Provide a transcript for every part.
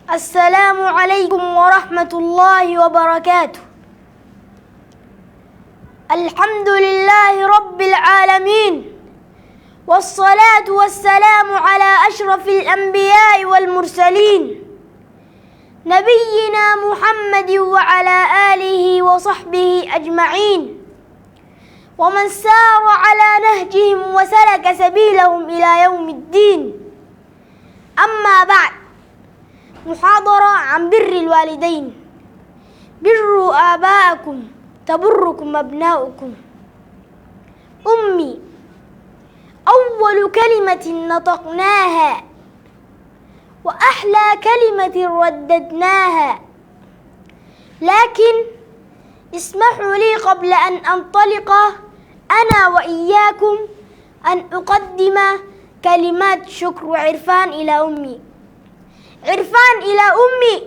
السلام عليكم ورحمة الله وبركاته. الحمد لله رب العالمين، والصلاة والسلام على أشرف الأنبياء والمرسلين نبينا محمد وعلى آله وصحبه أجمعين، ومن سار على نهجهم وسلك سبيلهم إلى يوم الدين. أما بعد، محاضرة عن بر الوالدين. بروا آباءكم تبركم أبناؤكم. أمي أول كلمة نطقناها وأحلى كلمة رددناها، لكن اسمحوا لي قبل أن أنطلق أنا وإياكم أن أقدم كلمات شكر وعرفان إلى أمي. عرفان إلى أمي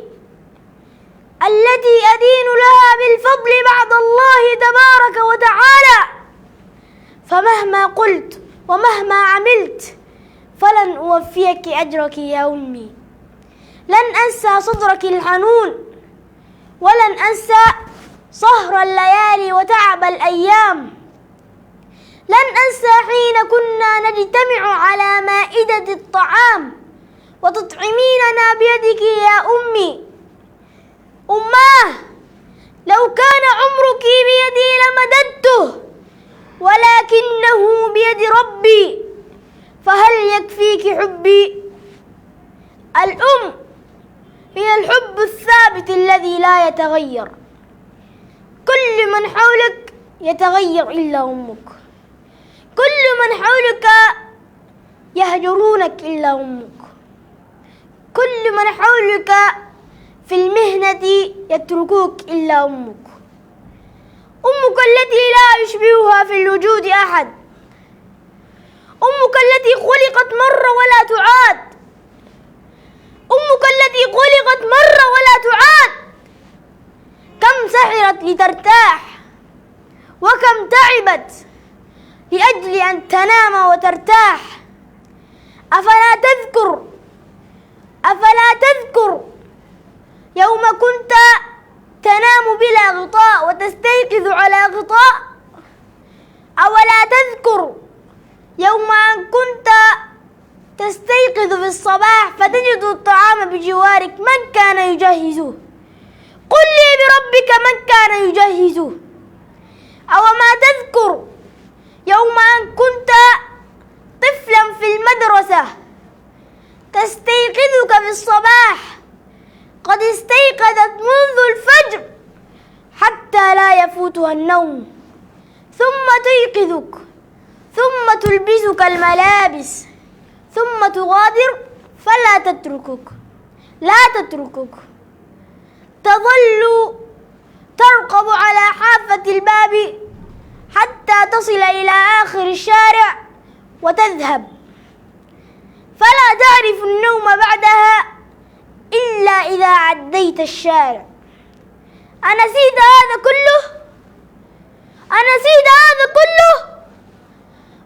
التي أدين لها بالفضل بعد الله تبارك وتعالى، فمهما قلت ومهما عملت فلن أوفيك أجرك يا أمي. لن أنسى صدرك الحنون، ولن أنسى سهر الليالي وتعب الأيام. لن أنسى حين كنا نجتمع على مائدة الطعام وتطعميننا بيدك يا أمي. أماه، لو كان عمرك بيدي لمددته، ولكنه بيد ربي، فهل يكفيك حبي؟ الأم هي الحب الثابت الذي لا يتغير. كل من حولك يتغير إلا أمك، كل من حولك يهجرونك إلا أمك، كل من حولك في المهنة يتركوك إلا أمك. أمك التي لا يشبهها في الوجود أحد، أمك التي خلقت مرة ولا تعاد، أمك التي خلقت مرة ولا تعاد. كم سحرت لترتاح، وكم تعبت لأجل أن تنام وترتاح. أفلا تذكر يوم كنت تنام بلا غطاء وتستيقظ على غطاء؟ أولا تذكر يوم أن كنت تستيقظ في الصباح فتجد الطعام بجوارك؟ من كان يجهزه؟ قل لي بربك من كان يجهزه. أو ما تذكر يوم أن كنت طفلا في المدرسة تستيقظك في الصباح قد استيقظت منذ الفجر حتى لا يفوتها النوم، ثم تيقظك، ثم تلبسك الملابس، ثم تغادر فلا تتركك، لا تتركك. تظل ترقب على حافة الباب حتى تصل إلى آخر الشارع وتذهب، فلا تعرف النوم بعدها إلا إذا عديت الشارع. أنسيت هذا كله؟ أنسيت هذا كله؟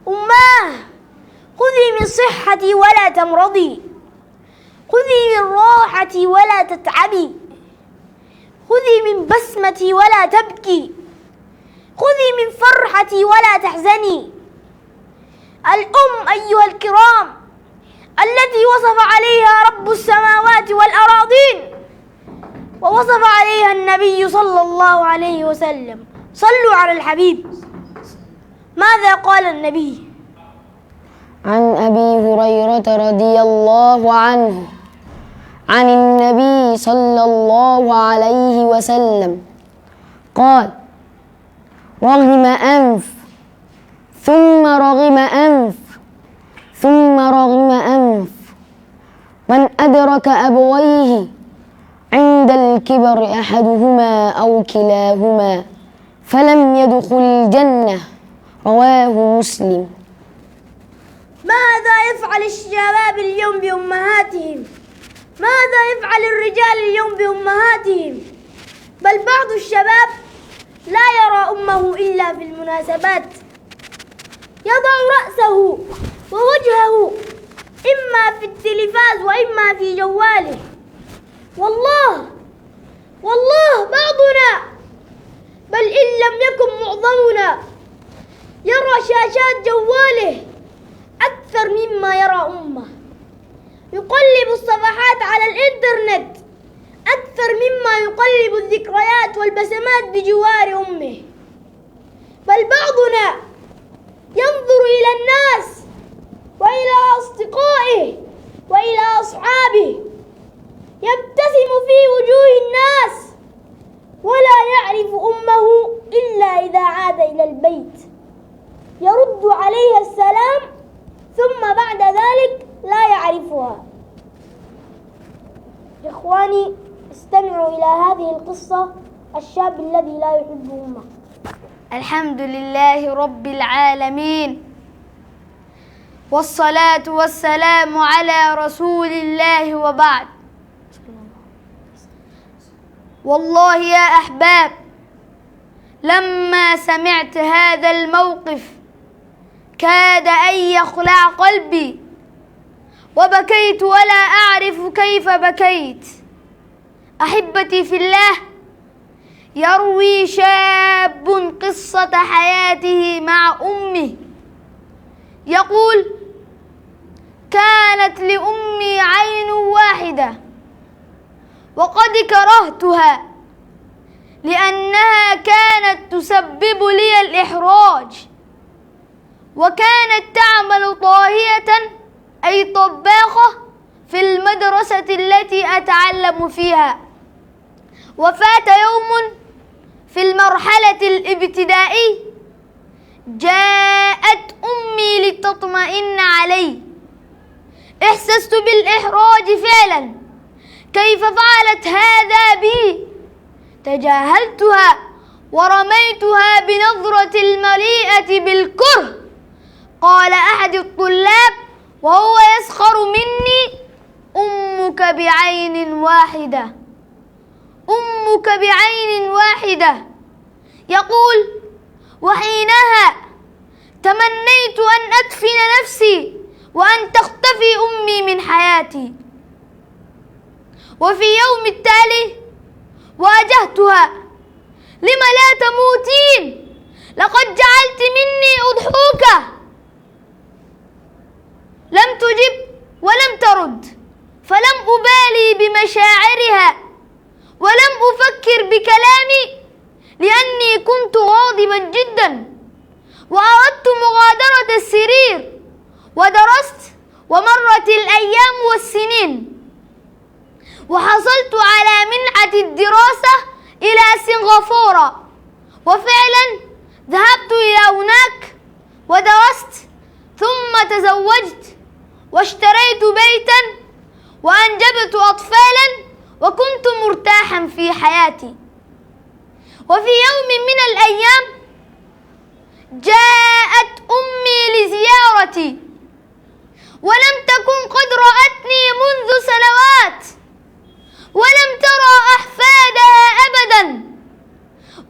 أماه، خذي من صحتي ولا تمرضي، خذي من راحتي ولا تتعبي، خذي من بسمتي ولا تبكي، خذي من فرحتي ولا تحزني. الأم أيها الكرام التي وصف عليها رب السماوات والأراضين ووصف عليها النبي صلى الله عليه وسلم. صلوا على الحبيب. ماذا قال النبي؟ عن أبي هريرة رضي الله عنه عن النبي صلى الله عليه وسلم قال: رغم أنف ثم رغم أنف ثم رغم أنف من أدرك أبويه عند الكبر أحدهما أو كلاهما فلم يدخل الجنة. رواه مسلم. ماذا يفعل الشباب اليوم بأمهاتهم؟ ماذا يفعل الرجال اليوم بأمهاتهم؟ بل بعض الشباب لا يرى أمه إلا في المناسبات، يضع رأسه ووجهه إما في التلفاز وإما في جواله، والله بعضنا بل إن لم يكن معظمنا يرى شاشات جواله أكثر مما يرى أمه، يقلب الصفحات على الإنترنت أكثر مما يقلب الذكريات والبسمات بجوار أمه. بل بعضنا ينظر إلى الناس وإلى أصدقائه وإلى أصحابه يبتسم في وجوه الناس ولا يعرف أمه إلا إذا عاد إلى البيت يرد عليها السلام ثم بعد ذلك لا يعرفها. إخواني، استمعوا إلى هذه القصة: الشاب الذي لا يحب أمه. الحمد لله رب العالمين، والصلاة والسلام على رسول الله، وبعد. والله يا أحباب، لما سمعت هذا الموقف كاد أن يخلع قلبي، وبكيت ولا أعرف كيف بكيت. أحبتي في الله، يروي شاب قصة حياته مع أمه، يقول: كانت لأمي عين واحدة وقد كرهتها لأنها كانت تسبب لي الإحراج، وكانت تعمل طاهية أي طباخة في المدرسة التي أتعلم فيها. وفات يوم في المرحلة الابتدائية جاءت أمي لتطمئن علي. احسست بالإحراج فعلا، كيف فعلت هذا بي؟ تجاهلتها ورميتها بنظرة المليئة بالكره. قال أحد الطلاب وهو يسخر مني: أمك بعين واحدة، أمك بعين واحدة. يقول: وحينها تمنيت أن أدفن نفسي وأن تختفي أمي من حياتي. وفي يوم التالي واجهتها: لم لا تموتين؟ لقد جعلت مني أضحوكة. لم تجب ولم ترد، فلم أبالي بمشاعرها ولم أفكر بكلامي، لأني كنت غاضبا جدا وأردت مغادرة السرير. ودرست ومرت الأيام والسنين، وحصلت على منحة الدراسة إلى سنغافورة، وفعلا ذهبت إلى هناك ودرست، ثم تزوجت واشتريت بيتا وأنجبت أطفالا، وكنت مرتاحا في حياتي. وفي يوم من الأيام جاءت أمي لزيارتي، ولم تكن قد رأتني منذ سنوات، ولم ترى أحفادها أبدا.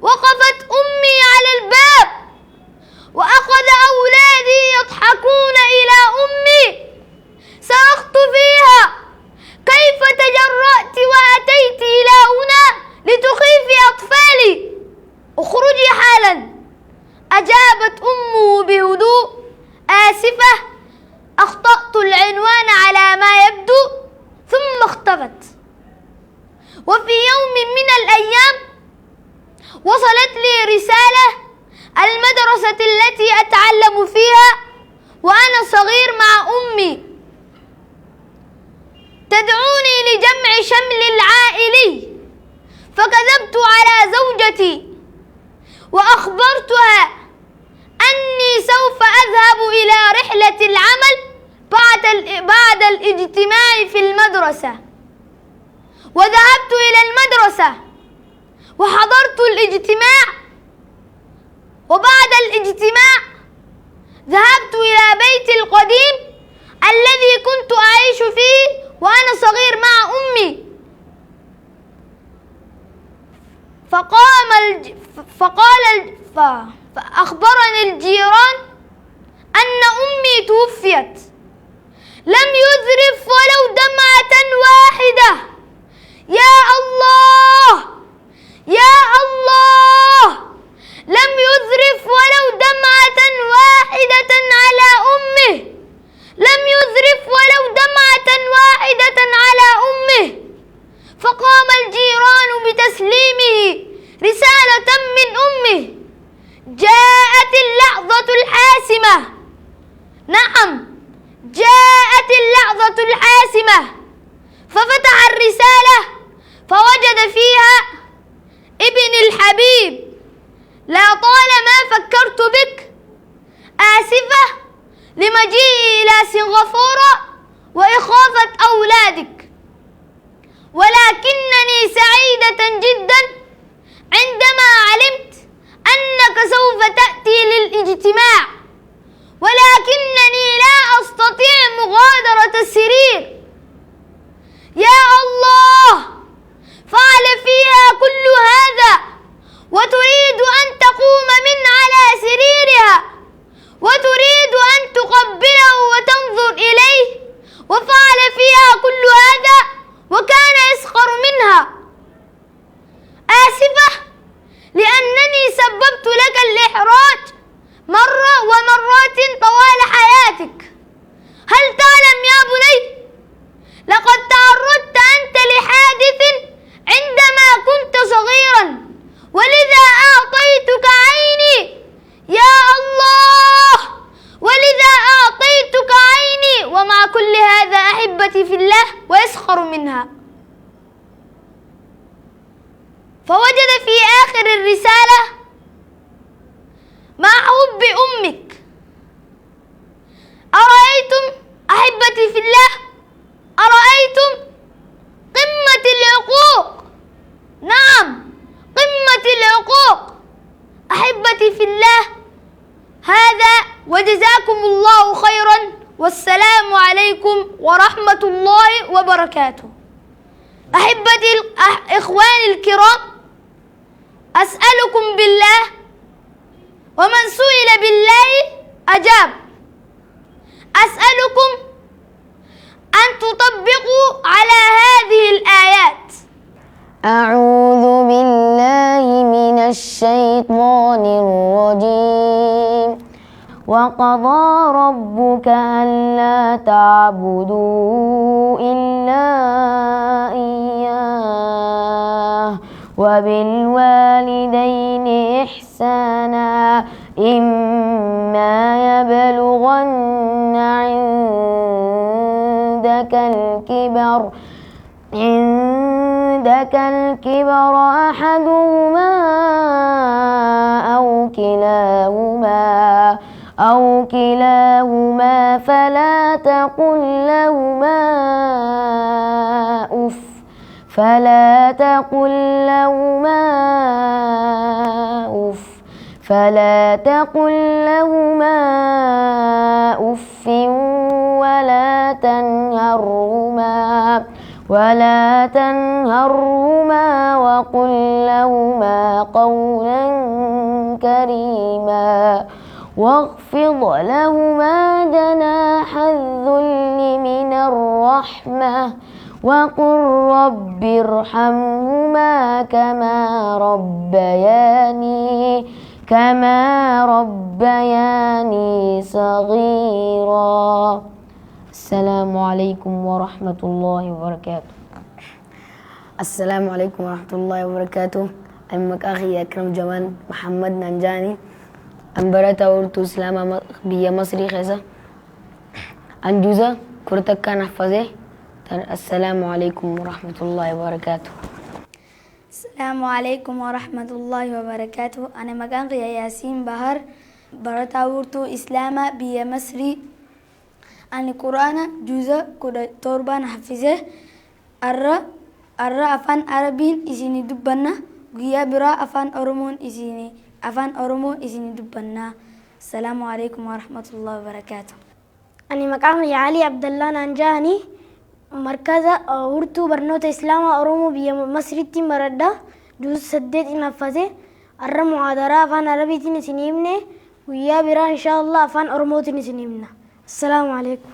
وقفت أمي على الباب، وأخذ أولادي يضحكون إلى أمي. صرخت فيها: كيف تجرأت وأتيت إلى هنا لتخيفي أطفالي؟ اخرجي حالا. أجابت أمه بهدوء: آسفة، أخطأت العنوان على ما يبدو، ثم اختفت. وفي يوم من الأيام وصلت لي رسالة المدرسة التي أتعلم فيها وأنا صغير مع أمي، تدعوني لجمع شمل العائلي. فكذبت على زوجتي وأخبرتها أني سوف أذهب إلى رحلة العمل بعد الاجتماع في المدرسة. وذهبت إلى المدرسة وحضرت الاجتماع، وبعد الاجتماع ذهبت إلى بيتي القديم الذي كنت أعيش فيه وأنا صغير مع أمي. فأخبرني الجيران أن أمي توفيت، لم يذرف ولو دمعة واحدة. يا حبيب لا طالما فكرت بك آسفة لمجيئي إلى سنغافورة وإخافة أولادك، ولكنني سعيدة جدا عندما علمت أنك سوف تأتي للاجتماع، ولكنني لا أستطيع مغادرة السرير. يا الله، فعل فيها كل هذا وتريد أن تقوم من على سريرها وتريد أن تقبله وتنظر إليه، وفعل فيها كل هذا وكان يسخر منها. آسفة لأنني سببت لك الإحراج مرة ومرات طوال حياتك. هل تعلم يا بني، لقد تعرضت أنت لحادث عندما كنت صغيرا، ولذا أعطيتك عيني. يا الله، ولذا أعطيتك عيني. ومع كل هذا أحبتي في الله ويسخر منها. فوجد في آخر الرسالة: مع حب أمك. أرأيتم أحبتي في الله، أرأيتم قمة العقوق؟ نعم، قمة العقوق أحبتي في الله. هذا وجزاكم الله خيرا، والسلام عليكم ورحمة الله وبركاته. أحبتي إخواني الكرام، أسألكم بالله، ومن سئل بالله أجاب، أسألكم أن تطبقوا على هذه الآيات. أعوذ بالله من الشيطان الرجيم. وقضى ربك ألا تعبدوا إلا إياه وبالوالدين إحسانا إما يبلغن عندك الكبر أحدهما أو كلاهما فلا تقل لهما أف ولا تنهرهما وقل لهما قولا كريما واخفض لهما جناح الذل من الرحمة وقل رب ارحمهما كما ربياني صغيرا. السلام عليكم ورحمة الله وبركاته. السلام عليكم ورحمة الله وبركاته. أمك أخي أكرم جمال محمد ننجاني أنبرتا ورتو إسلام بيا مصري خيسا أنجوزا كرتك كان حفظه. السلام عليكم ورحمة الله وبركاته. السلام عليكم ورحمة الله وبركاته. أنا مكان ياسين بهر برتا ورتو إسلام بيا مصري. أنا قرآن جوزا كده توربان حفظه. الرا أفان عربين إسيني دبنا ويا برا أفان أرمو إسيني دبنا. السلام عليكم ورحمة الله وبركاته. أنا مكان علي عبد الله ننجاني مركز ورتو برنوت إسلام أرمو بيا مصري مردا جوز سدد نفذه. الرا محاضرة أفان عربي تنسينيمنا ويا برا إن شاء الله أفان أرمو تنسينيمنا. السلام عليكم.